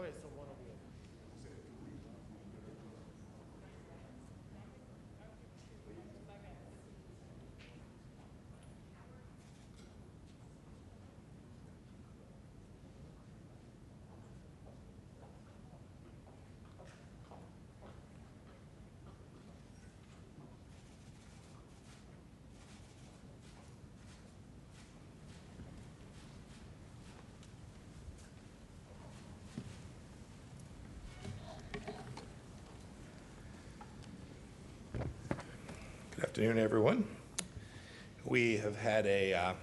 ahead, so one over here. Good afternoon, everyone. We have had a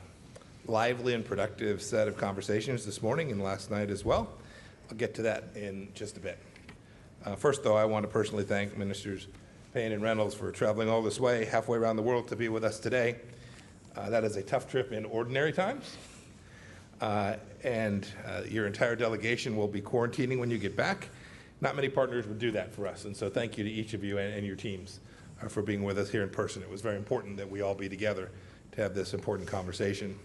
lively and productive set of conversations this morning and last night as well. I'll get to that in just a bit. First, though, I want to personally thank Ministers Payne and Reynolds for traveling all this way, halfway around the world, to be with us today. That is a tough trip in ordinary times, and your entire delegation will be quarantining when you get back. Not many partners would do that for us, and so thank you to each of you and your teams for being with us here in person. It was very important that we all be together to have this important conversation.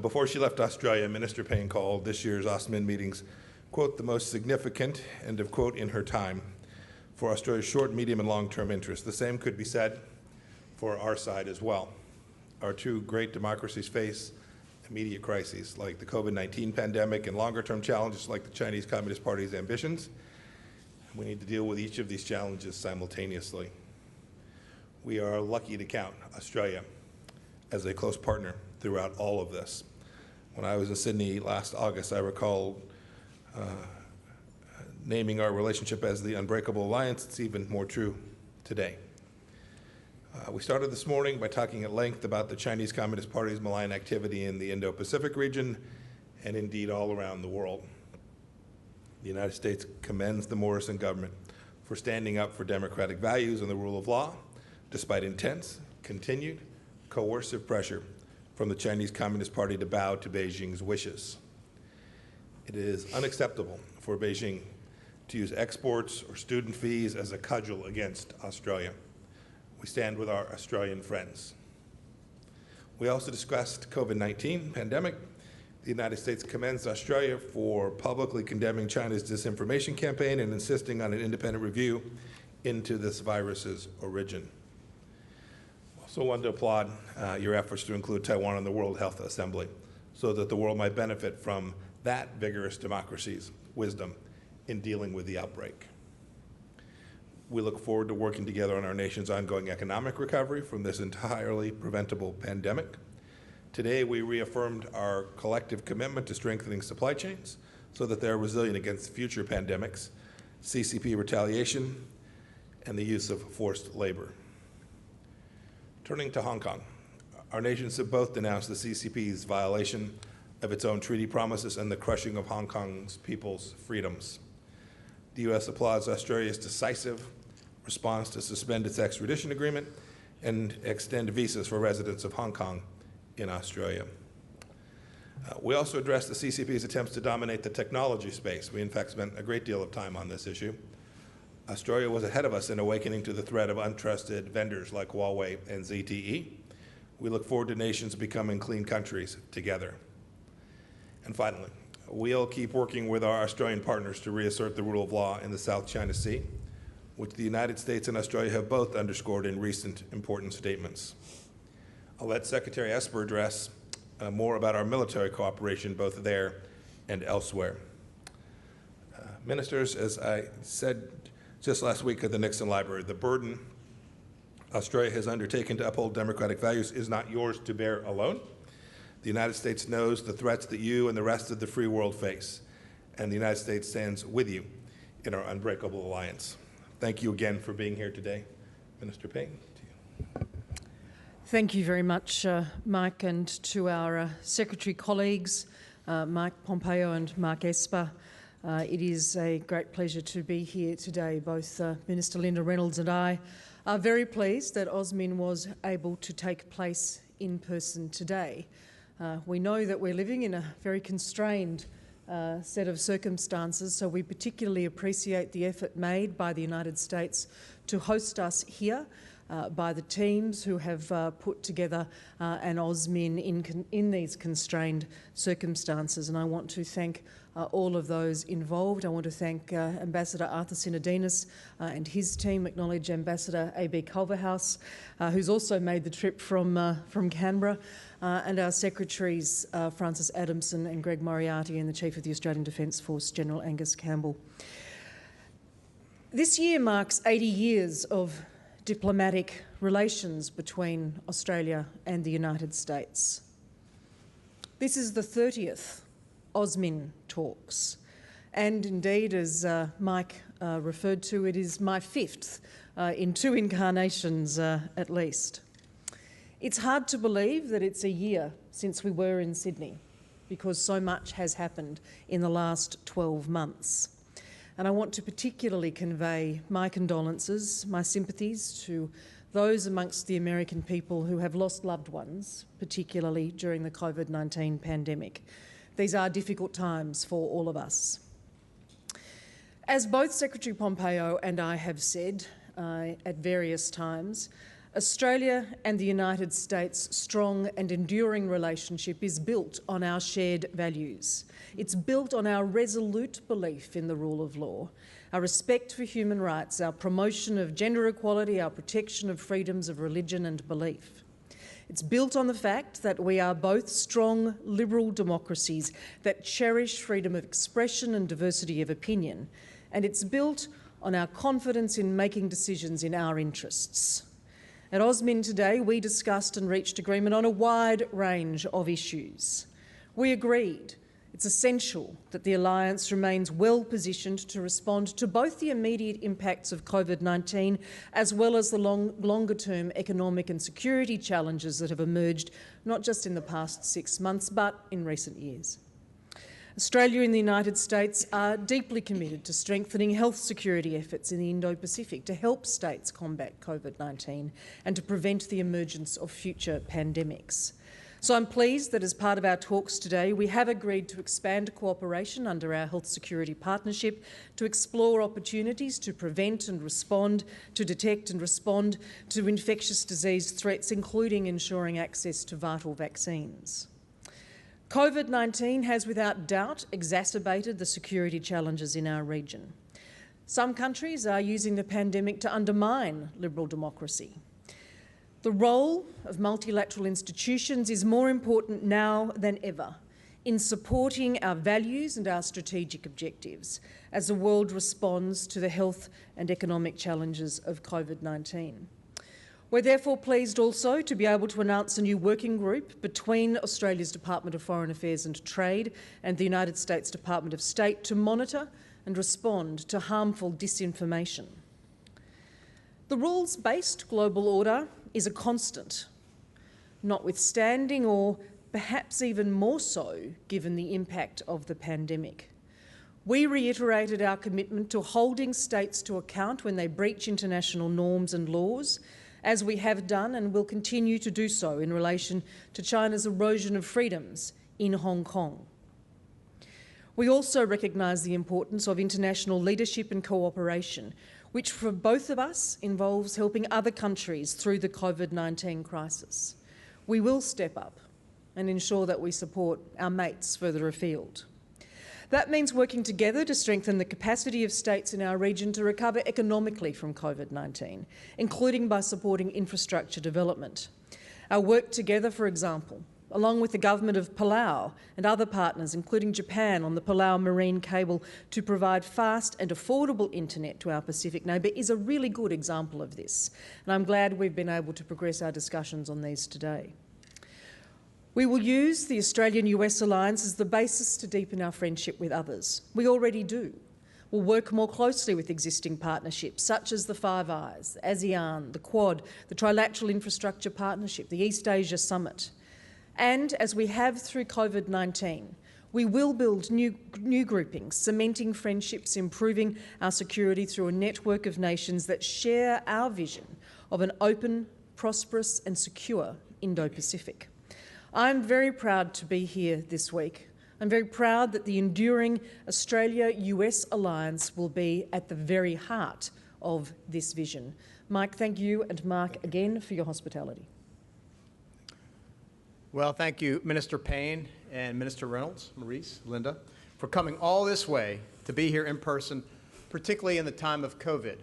Before she left Australia, Minister Payne called this year's OSMIN meetings, quote, the most significant, end of quote, in her time for Australia's short, medium, and long-term interests. The same could be said for our side as well. Our two great democracies face immediate crises like the COVID-19 pandemic and longer-term challenges like the Chinese Communist Party's ambitions. We need to deal with each of these challenges simultaneously. We are lucky to count Australia as a close partner throughout all of this. When I was in Sydney last August, I recall naming our relationship as the Unbreakable Alliance. It's even more true today. We started this morning by talking at length about the Chinese Communist Party's malign activity in the Indo-Pacific region and indeed all around the world. The United States commends the Morrison government for standing up for democratic values and the rule of law, despite intense, continued, coercive pressure from the Chinese Communist Party to bow to Beijing's wishes. It is unacceptable for Beijing to use exports or student fees as a cudgel against Australia. We stand with our Australian friends. We also discussed COVID-19 pandemic. The United States commends Australia for publicly condemning China's disinformation campaign and insisting on an independent review into this virus's origin. Also wanted to applaud your efforts to include Taiwan in the World Health Assembly so that the world might benefit from that vigorous democracy's wisdom in dealing with the outbreak. We look forward to working together on our nation's ongoing economic recovery from this entirely preventable pandemic. Today, we reaffirmed our collective commitment to strengthening supply chains so that they're resilient against future pandemics, CCP retaliation, and the use of forced labor. Turning to Hong Kong, our nations have both denounced the CCP's violation of its own treaty promises and the crushing of Hong Kong's people's freedoms. The U.S. applauds Australia's decisive response to suspend its extradition agreement and extend visas for residents of Hong Kong in Australia. We also addressed the CCP's attempts to dominate the technology space. We, in fact, spent a great deal of time on this issue. Australia was ahead of us in awakening to the threat of untrusted vendors like Huawei and ZTE. We look forward to nations becoming clean countries together. And finally, we'll keep working with our Australian partners to reassert the rule of law in the South China Sea, which the United States and Australia have both underscored in recent important statements. I'll let Secretary Esper address more about our military cooperation both there and elsewhere. Ministers, as I said just last week at the Nixon Library, the burden Australia has undertaken to uphold democratic values is not yours to bear alone. The United States knows the threats that you and the rest of the free world face, and the United States stands with you in our unbreakable alliance. Thank you again for being here today. Minister Payne, to you. Thank you very much, Mike, and to our Secretary colleagues, Mike Pompeo and Mark Esper. It is a great pleasure to be here today. Both Minister Linda Reynolds and I are very pleased that OSMIN was able to take place in person today. We know that we're living in a very constrained set of circumstances, so we particularly appreciate the effort made by the United States to host us here by the teams who have put together an OSMIN in these constrained circumstances. And I want to thank all of those involved. I want to thank Ambassador Arthur Sinodinos and his team, acknowledge Ambassador A.B. Culverhouse, who's also made the trip from Canberra, and our secretaries, Francis Adamson and Greg Moriarty, and the Chief of the Australian Defence Force, General Angus Campbell. This year marks 80 years of diplomatic relations between Australia and the United States. This is the 30th OSMIN talks, and indeed, as Mike referred to, it is my 5th in 2 incarnations at least. It's hard to believe that it's a year since we were in Sydney, because so much has happened in the last 12 months. And I want to particularly convey my condolences, my sympathies to those amongst the American people who have lost loved ones, particularly during the COVID-19 pandemic. These are difficult times for all of us. As both Secretary Pompeo and I have said at various times, Australia and the United States' strong and enduring relationship is built on our shared values. It's built on our resolute belief in the rule of law, our respect for human rights, our promotion of gender equality, our protection of freedoms of religion and belief. It's built on the fact that we are both strong liberal democracies that cherish freedom of expression and diversity of opinion, and it's built on our confidence in making decisions in our interests. At OSMIN today, we discussed and reached agreement on a wide range of issues. We agreed it's essential that the alliance remains well positioned to respond to both the immediate impacts of COVID-19 as well as the longer-term economic and security challenges that have emerged not just in the past 6 months but in recent years. Australia and the United States are deeply committed to strengthening health security efforts in the Indo-Pacific to help states combat COVID-19 and to prevent the emergence of future pandemics. So I'm pleased that as part of our talks today, we have agreed to expand cooperation under our health security partnership to explore opportunities to prevent and respond, to detect and respond to infectious disease threats, including ensuring access to vital vaccines. COVID-19 has without doubt exacerbated the security challenges in our region. Some countries are using the pandemic to undermine liberal democracy. The role of multilateral institutions is more important now than ever in supporting our values and our strategic objectives as the world responds to the health and economic challenges of COVID-19. We're therefore pleased also to be able to announce a new working group between Australia's Department of Foreign Affairs and Trade and the United States Department of State to monitor and respond to harmful disinformation. The rules-based global order is a constant, notwithstanding or perhaps even more so given the impact of the pandemic. We reiterated our commitment to holding states to account when they breach international norms and laws, as we have done and will continue to do so in relation to China's erosion of freedoms in Hong Kong. We also recognise the importance of international leadership and cooperation, which for both of us involves helping other countries through the COVID-19 crisis. We will step up and ensure that we support our mates further afield. That means working together to strengthen the capacity of states in our region to recover economically from COVID-19, including by supporting infrastructure development. Our work together, for example, along with the government of Palau and other partners, including Japan, on the Palau Marine Cable to provide fast and affordable internet to our Pacific neighbour is a really good example of this. And I'm glad we've been able to progress our discussions on these today. We will use the Australian-US alliance as the basis to deepen our friendship with others. We already do. We'll work more closely with existing partnerships such as the Five Eyes, ASEAN, the Quad, the Trilateral Infrastructure Partnership, the East Asia Summit. And as we have through COVID-19, we will build new groupings, cementing friendships, improving our security through a network of nations that share our vision of an open, prosperous and secure Indo-Pacific. I'm very proud to be here this week. I'm very proud that the enduring Australia-US alliance will be at the very heart of this vision. Mike, thank you, and Mark again for your hospitality. Well, thank you, Minister Payne and Minister Reynolds, Maurice, Linda, for coming all this way to be here in person, particularly in the time of COVID.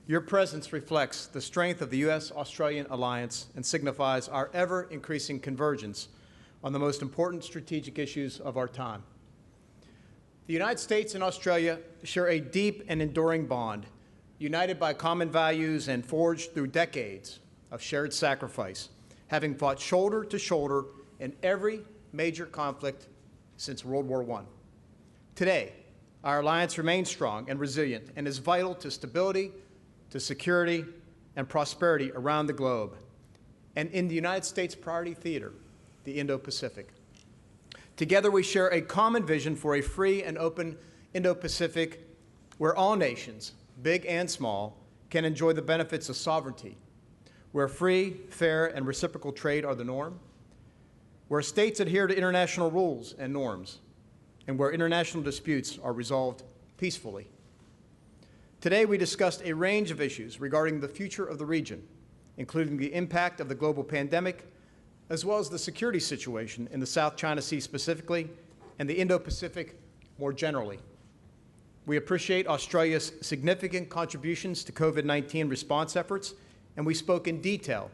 Your presence reflects the strength of the U.S.-Australian alliance and signifies our ever-increasing convergence on the most important strategic issues of our time. The United States and Australia share a deep and enduring bond, united by common values and forged through decades of shared sacrifice, having fought shoulder to shoulder in every major conflict since World War I. Today, our alliance remains strong and resilient and is vital to stability, to security, and prosperity around the globe, and in the United States priority theater, the Indo-Pacific. Together, we share a common vision for a free and open Indo-Pacific where all nations, big and small, can enjoy the benefits of sovereignty, where free, fair, and reciprocal trade are the norm, where states adhere to international rules and norms, and where international disputes are resolved peacefully. Today, we discussed a range of issues regarding the future of the region, including the impact of the global pandemic, as well as the security situation in the South China Sea specifically, and the Indo-Pacific more generally. We appreciate Australia's significant contributions to COVID-19 response efforts, and we spoke in detail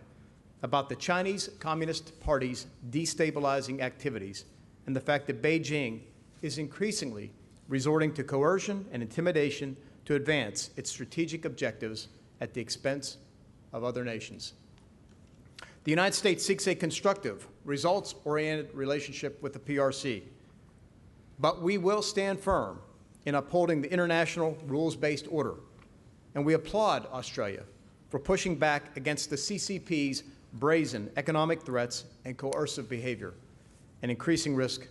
about the Chinese Communist Party's destabilizing activities and the fact that Beijing is increasingly resorting to coercion and intimidation to advance its strategic objectives at the expense of other nations. The United States seeks a constructive, results-oriented relationship with the PRC, but we will stand firm in upholding the international rules-based order, and we applaud Australia for pushing back against the CCP's brazen economic threats and coercive behavior, and increasing risk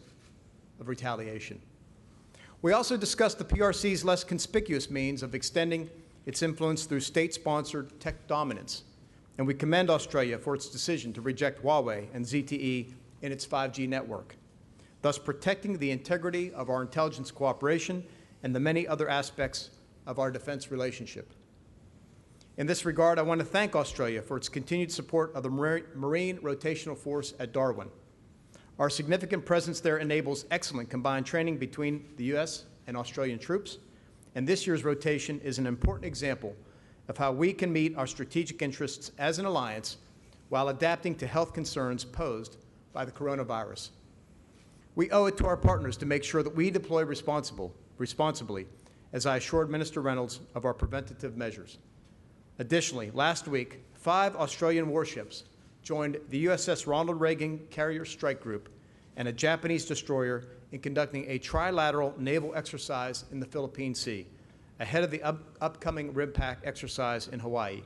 of retaliation. We also discussed the PRC's less conspicuous means of extending its influence through state-sponsored tech dominance, and we commend Australia for its decision to reject Huawei and ZTE in its 5G network, thus protecting the integrity of our intelligence cooperation and the many other aspects of our defense relationship. In this regard, I want to thank Australia for its continued support of the Marine Rotational Force at Darwin. Our significant presence there enables excellent combined training between the U.S. and Australian troops, and this year's rotation is an important example of how we can meet our strategic interests as an alliance while adapting to health concerns posed by the coronavirus. We owe it to our partners to make sure that we deploy responsibly, as I assured Minister Reynolds of our preventative measures. Additionally, last week, 5 Australian warships joined the USS Ronald Reagan Carrier Strike Group and a Japanese destroyer in conducting a trilateral naval exercise in the Philippine Sea, ahead of the upcoming RIMPAC exercise in Hawaii.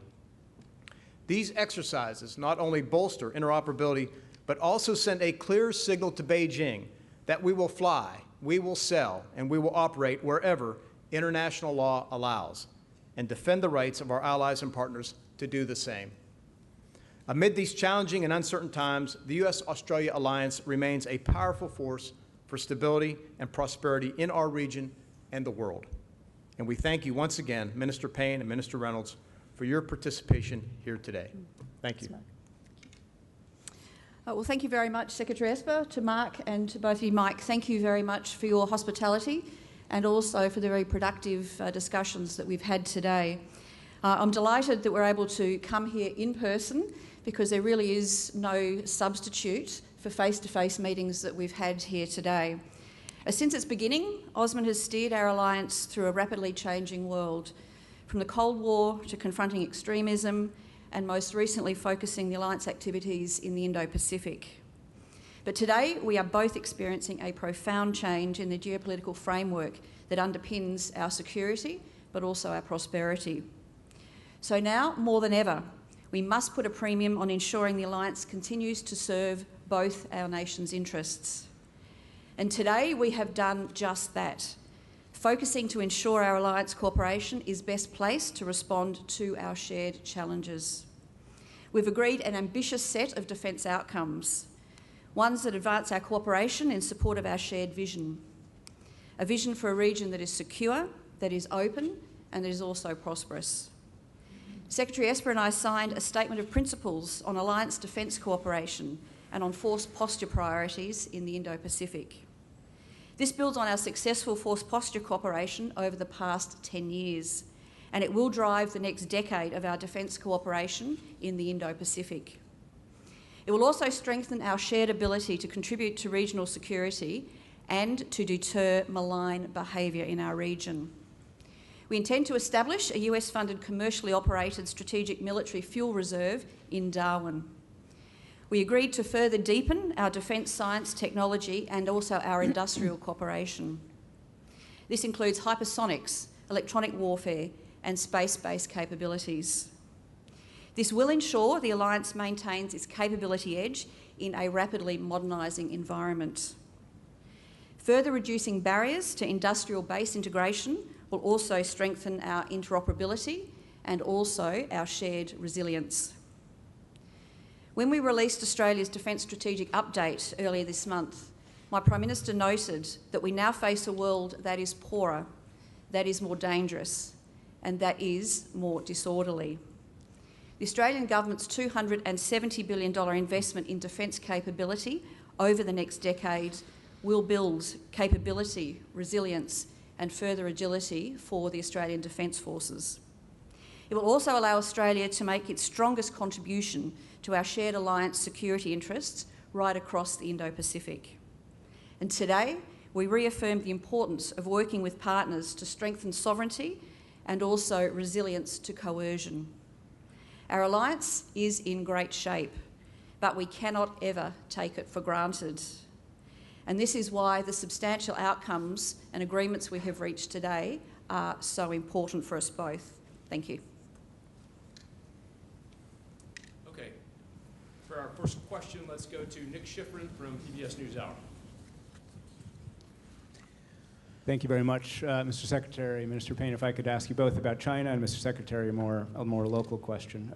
These exercises not only bolster interoperability, but also send a clear signal to Beijing that we will fly, we will sell, and we will operate wherever international law allows, and defend the rights of our allies and partners to do the same. Amid these challenging and uncertain times, the U.S.-Australia alliance remains a powerful force for stability and prosperity in our region and the world. And we thank you once again, Minister Payne and Minister Reynolds, for your participation here today. Thank you. Well, thank you very much, Secretary Esper, to Mark and to both of you. Mike, thank you very much for your hospitality and also for the very productive discussions that we've had today. I'm delighted that we're able to come here in person because there really is no substitute for face-to-face meetings that we've had here today. Since its beginning, Osmond has steered our alliance through a rapidly changing world, from the Cold War to confronting extremism, and most recently focusing the alliance activities in the Indo-Pacific. But today, we are both experiencing a profound change in the geopolitical framework that underpins our security, but also our prosperity. So now, more than ever, we must put a premium on ensuring the alliance continues to serve both our nations' interests. And today we have done just that, focusing to ensure our alliance cooperation is best placed to respond to our shared challenges. We've agreed an ambitious set of defence outcomes, ones that advance our cooperation in support of our shared vision. A vision for a region that is secure, that is open, and that is also prosperous. Secretary Esper and I signed a statement of principles on alliance defence cooperation and on force posture priorities in the Indo-Pacific. This builds on our successful force posture cooperation over the past 10 years, and it will drive the next decade of our defence cooperation in the Indo-Pacific. It will also strengthen our shared ability to contribute to regional security and to deter malign behaviour in our region. We intend to establish a US-funded commercially operated strategic military fuel reserve in Darwin. We agreed to further deepen our defence science, technology and also our industrial cooperation. This includes hypersonics, electronic warfare and space-based capabilities. This will ensure the alliance maintains its capability edge in a rapidly modernising environment. Further reducing barriers to industrial base integration will also strengthen our interoperability and also our shared resilience. When we released Australia's Defence Strategic Update earlier this month, my Prime Minister noted that we now face a world that is poorer, that is more dangerous, and that is more disorderly. The Australian Government's $270 billion investment in defence capability over the next decade will build capability, resilience and further agility for the Australian Defence Forces. It will also allow Australia to make its strongest contribution to our shared alliance security interests right across the Indo-Pacific. And today, we reaffirm the importance of working with partners to strengthen sovereignty and also resilience to coercion. Our alliance is in great shape, but we cannot ever take it for granted. And this is why the substantial outcomes and agreements we have reached today are so important for us both. Thank you. Okay. For our first question, let's go to Nick Schifrin from PBS NewsHour. Thank you very much, Mr. Secretary. Minister Payne, if I could ask you both about China, and Mr. Secretary, a more local question.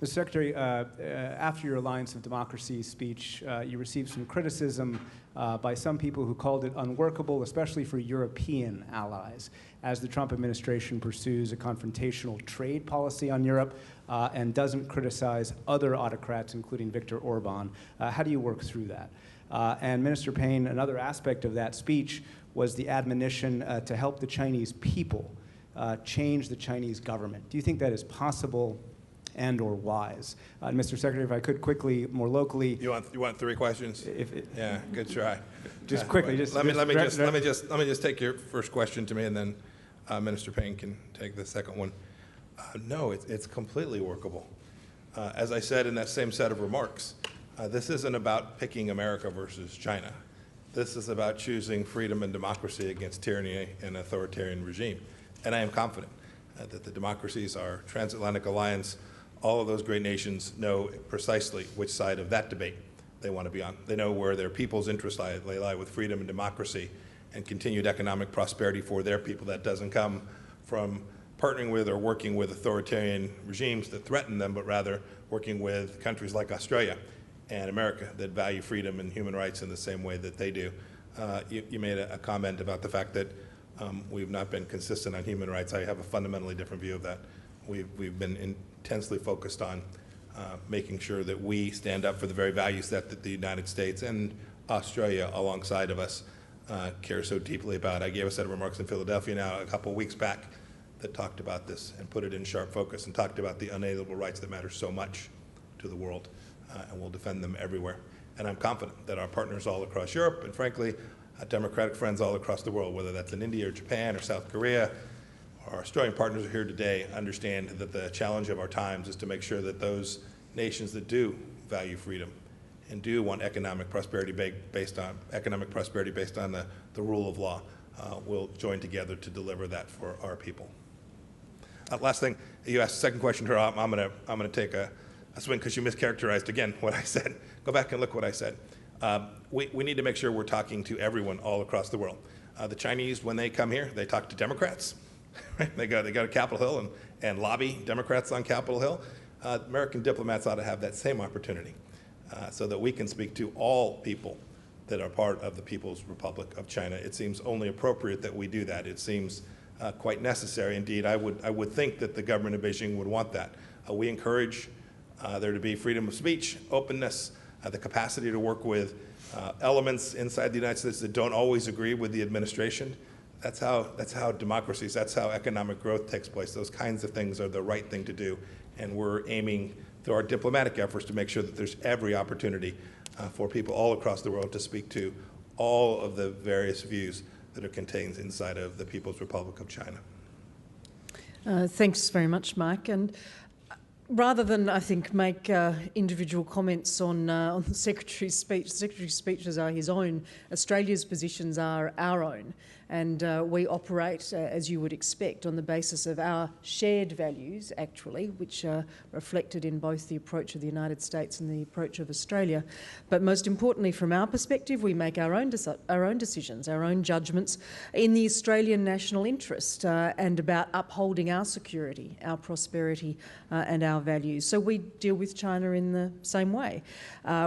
Mr. Secretary, after your Alliance of Democracy speech, you received some criticism by some people who called it unworkable, especially for European allies, as the Trump administration pursues a confrontational trade policy on Europe and doesn't criticize other autocrats, including Viktor Orban. How do you work through that? And Minister Payne, another aspect of that speech was the admonition to help the Chinese people change the Chinese government. Do you think that is possible and or wise? Mr. Secretary, if I could quickly, more locally. You want three questions? Yeah, good try. Just quickly, let me just take your first question to me, and then Minister Payne can take the second one. No, it's completely workable. As I said in that same set of remarks, this isn't about picking America versus China. This is about choosing freedom and democracy against tyranny and authoritarian regime. And I am confident that the democracies, our transatlantic alliance, all of those great nations know precisely which side of that debate they want to be on. They know where their people's interests lie. They lie with freedom and democracy and continued economic prosperity for their people. That doesn't come from partnering with or working with authoritarian regimes that threaten them, but rather working with countries like Australia and America that value freedom and human rights in the same way that they do. You made a comment about the fact that we've not been consistent on human rights. I have a fundamentally different view of that. We've been intensely focused on making sure that we stand up for the very values that the United States and Australia alongside of us care so deeply about. I gave a set of remarks in Philadelphia now a couple weeks back that talked about this and put it in sharp focus and talked about the unalienable rights that matter so much to the world. And we'll defend them everywhere. And I'm confident that our partners all across Europe, and frankly, our democratic friends all across the world, whether that's in India or Japan or South Korea, our Australian partners are here today, understand that the challenge of our times is to make sure that those nations that do value freedom and do want economic prosperity based on the rule of law will join together to deliver that for our people. Last thing, you asked the second question here. I'm going to take a swing because you mischaracterized again what I said. Go back and look what I said. We need to make sure we're talking to everyone all across the world. The Chinese, when they come here, they talk to Democrats. Right? They go to Capitol Hill and lobby Democrats on Capitol Hill. American diplomats ought to have that same opportunity so that we can speak to all people that are part of the People's Republic of China. It seems only appropriate that we do that. It seems quite necessary. Indeed, I would think that the government of Beijing would want that. We encourage there to be freedom of speech, openness, the capacity to work with elements inside the United States that don't always agree with the administration. That's how democracies, that's how economic growth takes place. Those kinds of things are the right thing to do, and we're aiming through our diplomatic efforts to make sure that there's every opportunity for people all across the world to speak to all of the various views that are contained inside of the People's Republic of China. Thanks very much, Mike. And rather than, I think, make individual comments on the Secretary's speech, the Secretary's speeches are his own. Australia's positions are our own. And we operate, as you would expect, on the basis of our shared values, actually, which are reflected in both the approach of the United States and the approach of Australia. But most importantly, from our perspective, we make our own decisions, our own judgments in the Australian national interest and about upholding our security, our prosperity and our values. So we deal with China in the same way.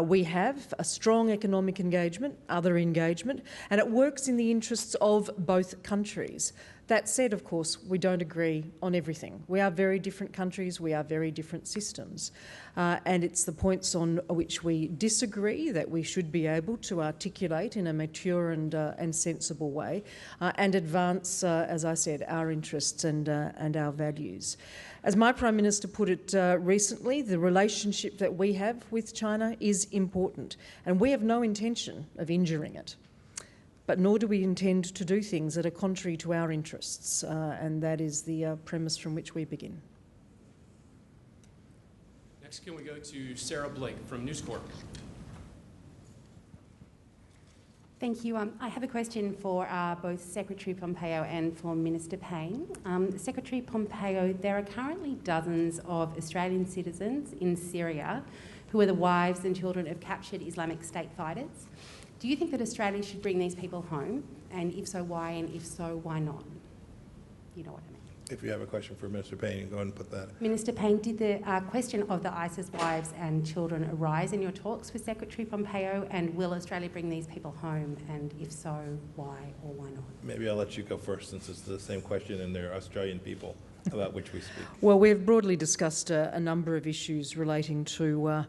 We have a strong economic engagement, other engagement, and it works in the interests of both countries. That said, of course, we don't agree on everything. We are very different countries, we are very different systems. And it's the points on which we disagree that we should be able to articulate in a mature and sensible way and advance, as I said, our interests and our values. As my Prime Minister put it recently, the relationship that we have with China is important, and we have no intention of injuring it. But nor do we intend to do things that are contrary to our interests, and that is the premise from which we begin. Next, can we go to Sarah Blake from News Corp? Thank you. I have a question for both Secretary Pompeo and for Minister Payne. Secretary Pompeo, there are currently dozens of Australian citizens in Syria who are the wives and children of captured Islamic State fighters. Do you think that Australia should bring these people home? And if so, why? And if so, why not? You know what I mean. If you have a question for Minister Payne, go ahead and put that. Minister Payne, did the question of the ISIS wives and children arise in your talks with Secretary Pompeo? And will Australia bring these people home? And if so, why or why not? Maybe I'll let you go first, since it's the same question and they're Australian people about which we speak. Well, we've broadly discussed a number of issues relating to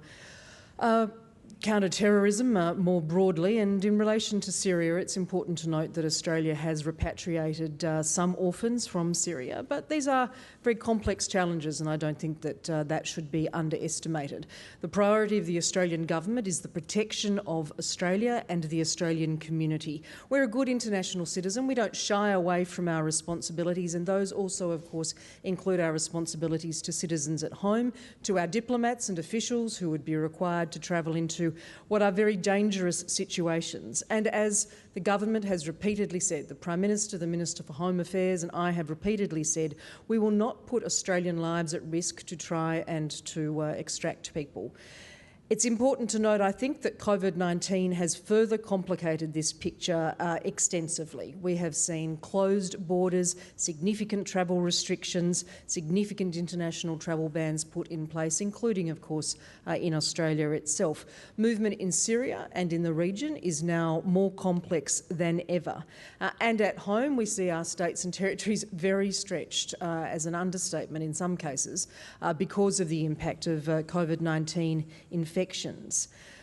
counter-terrorism more broadly, and in relation to Syria, it's important to note that Australia has repatriated some orphans from Syria, but these are very complex challenges, and I don't think that that should be underestimated. The priority of the Australian government is the protection of Australia and the Australian community. We're a good international citizen. We don't shy away from our responsibilities, and those also, of course, include our responsibilities to citizens at home, to our diplomats and officials who would be required to travel into what are very dangerous situations. And as the government has repeatedly said, the Prime Minister, the Minister for Home Affairs and I have repeatedly said, we will not put Australian lives at risk to try and to extract people. It's important to note, I think, that COVID-19 has further complicated this picture extensively. We have seen closed borders, significant travel restrictions, significant international travel bans put in place, including, of course, in Australia itself. Movement in Syria and in the region is now more complex than ever. And at home, we see our states and territories very stretched, as an understatement in some cases, because of the impact of COVID-19 infections.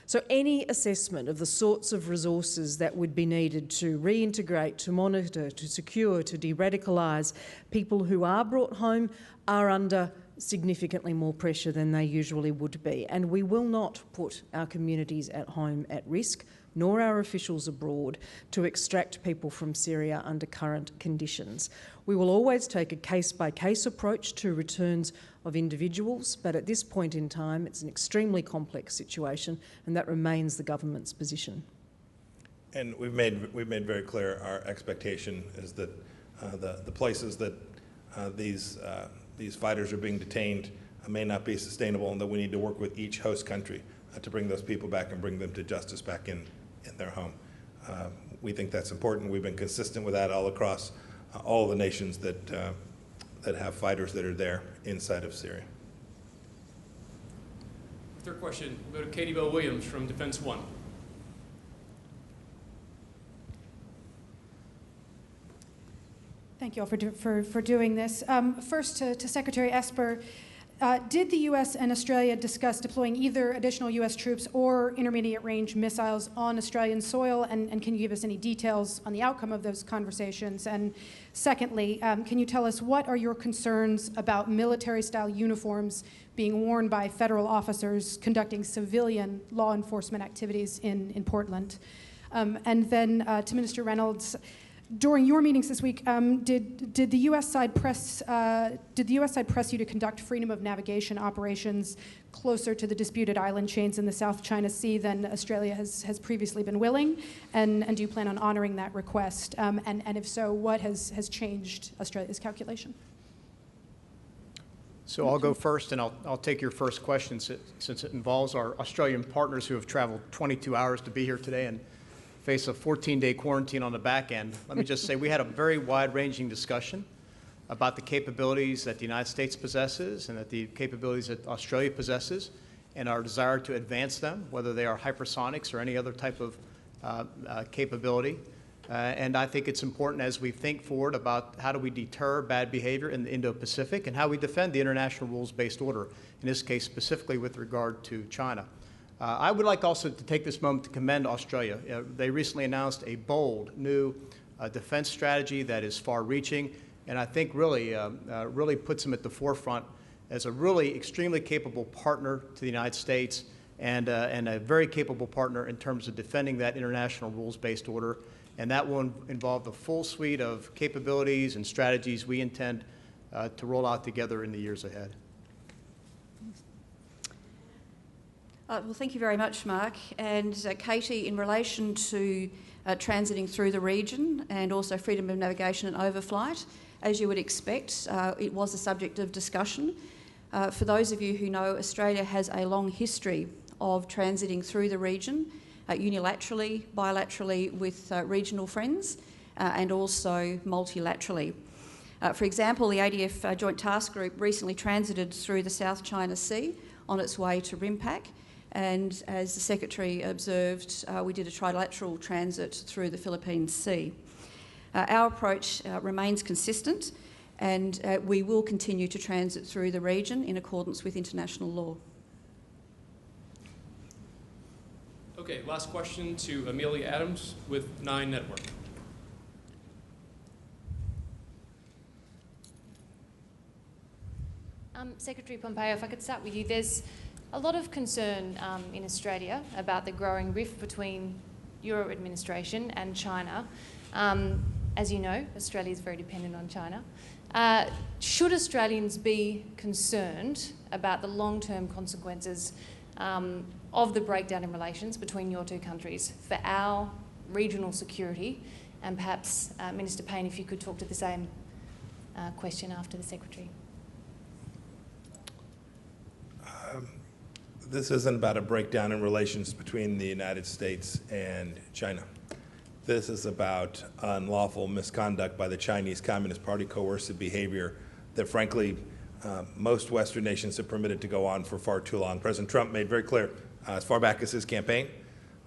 So any assessment of the sorts of resources that would be needed to reintegrate, to monitor, to secure, to de-radicalise people who are brought home are under significantly more pressure than they usually would be. And we will not put our communities at home at risk, nor our officials abroad, to extract people from Syria under current conditions. We will always take a case-by-case approach to returns of individuals, but at this point in time, it's an extremely complex situation, and that remains the government's position. And we've made very clear our expectation is that the places that these fighters are being detained may not be sustainable, and that we need to work with each host country to bring those people back and bring them to justice back in their home. We think that's important. We've been consistent with that all across all the nations that have fighters that are there inside of Syria. Third question, we'll go to Katie Bell Williams from Defense One. Thank you all for doing this. First, to Secretary Esper, did the U.S. and Australia discuss deploying either additional U.S. troops or intermediate-range missiles on Australian soil? And can you give us any details on the outcome of those conversations? And secondly, can you tell us what are your concerns about military-style uniforms being worn by federal officers conducting civilian law enforcement activities in Portland? And then to Minister Reynolds, during your meetings this week, did the U.S. side press you to conduct freedom of navigation operations closer to the disputed island chains in the South China Sea than Australia has previously been willing? And do you plan on honouring that request? And if so, what has changed Australia's calculation? So I'll go first, and I'll take your first question since it involves our Australian partners who have traveled 22 hours to be here today and face a 14-day quarantine on the back end. Let me just say we had a very wide-ranging discussion about the capabilities that the United States possesses and that the capabilities that Australia possesses and our desire to advance them, whether they are hypersonics or any other type of capability. And I think it's important as we think forward about how do we deter bad behavior in the Indo-Pacific and how we defend the international rules-based order, in this case specifically with regard to China. I would like also to take this moment to commend Australia. They recently announced a bold new defense strategy that is far-reaching, and I think really puts them at the forefront as a really extremely capable partner to the United States and a very capable partner in terms of defending that international rules-based order. And that will involve the full suite of capabilities and strategies we intend to roll out together in the years ahead. Well, thank you very much, Mark. And Katie, in relation to transiting through the region and also freedom of navigation and overflight, as you would expect, it was a subject of discussion. For those of you who know, Australia has a long history of transiting through the region, unilaterally, bilaterally with regional friends, and also multilaterally. For example, the ADF Joint Task Group recently transited through the South China Sea on its way to RIMPAC. And as the Secretary observed, we did a trilateral transit through the Philippine Sea. Our approach remains consistent, and we will continue to transit through the region in accordance with international law. Okay, last question to Amelia Adams with 9 Network. Secretary Pompeo, if I could start with you. There's a lot of concern in Australia about the growing rift between your administration and China. As you know, Australia is very dependent on China. Should Australians be concerned about the long-term consequences of the breakdown in relations between your two countries for our regional security? And perhaps, Minister Payne, if you could talk to the same question after the Secretary. This isn't about a breakdown in relations between the United States and China. This is about unlawful misconduct by the Chinese Communist Party, coercive behavior that, frankly, most Western nations have permitted to go on for far too long. President Trump made very clear, as far back as his campaign,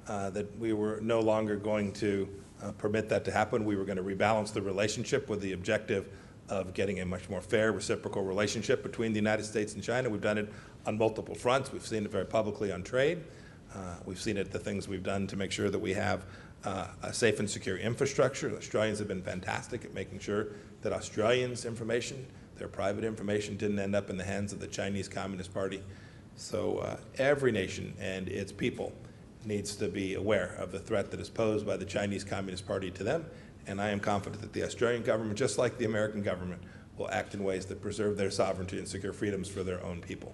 that we were no longer going to permit that to happen. We were going to rebalance the relationship with the objective of getting a much more fair, reciprocal relationship between the United States and China. We've done it on multiple fronts. We've seen it very publicly on trade. We've seen it, the things we've done to make sure that we have a safe and secure infrastructure. The Australians have been fantastic at making sure that Australians' information, their private information, didn't end up in the hands of the Chinese Communist Party. So every nation and its people needs to be aware of the threat that is posed by the Chinese Communist Party to them. And I am confident that the Australian government, just like the American government, will act in ways that preserve their sovereignty and secure freedoms for their own people.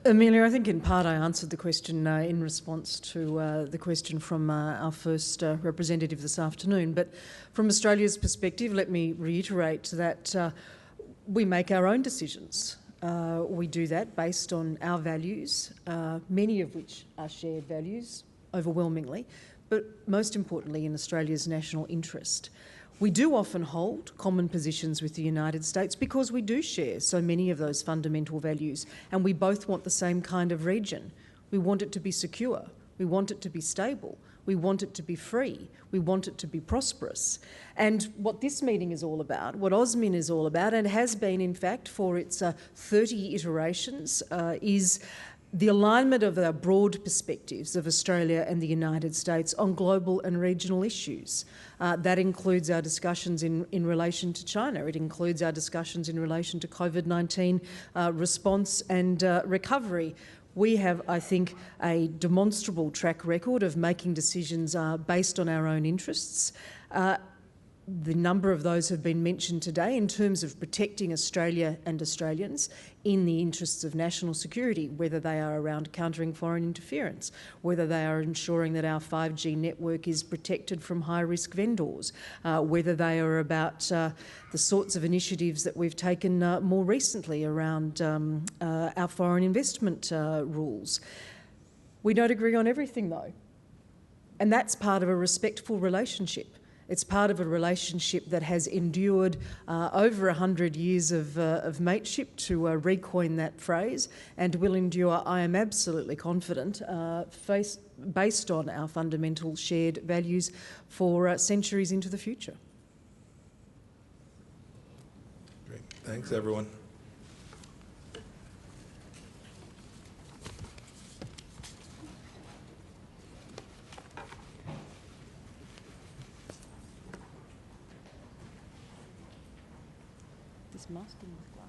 Amelia, I think in part I answered the question in response to the question from our first representative this afternoon. But from Australia's perspective, let me reiterate that we make our own decisions. We do that based on our values, many of which are shared values, overwhelmingly, but most importantly in Australia's national interest. We do often hold common positions with the United States because we do share so many of those fundamental values, and we both want the same kind of region. We want it to be secure. We want it to be stable. We want it to be free. We want it to be prosperous. And what this meeting is all about, what AUSMIN is all about, and has been in fact for its 30 iterations, is the alignment of our broad perspectives of Australia and the United States on global and regional issues. That includes our discussions in relation to China. It includes our discussions in relation to COVID-19 response and recovery. We have, I think, a demonstrable track record of making decisions based on our own interests. The number of those have been mentioned today in terms of protecting Australia and Australians in the interests of national security, whether they are around countering foreign interference, whether they are ensuring that our 5G network is protected from high-risk vendors, whether they are about the sorts of initiatives that we've taken more recently around our foreign investment rules. We don't agree on everything, though, and that's part of a respectful relationship. It's part of a relationship that has endured over 100 years of mateship, to recoin that phrase, and will endure, I am absolutely confident, based on our fundamental shared values for centuries into the future. Great. Thanks, everyone. This masking with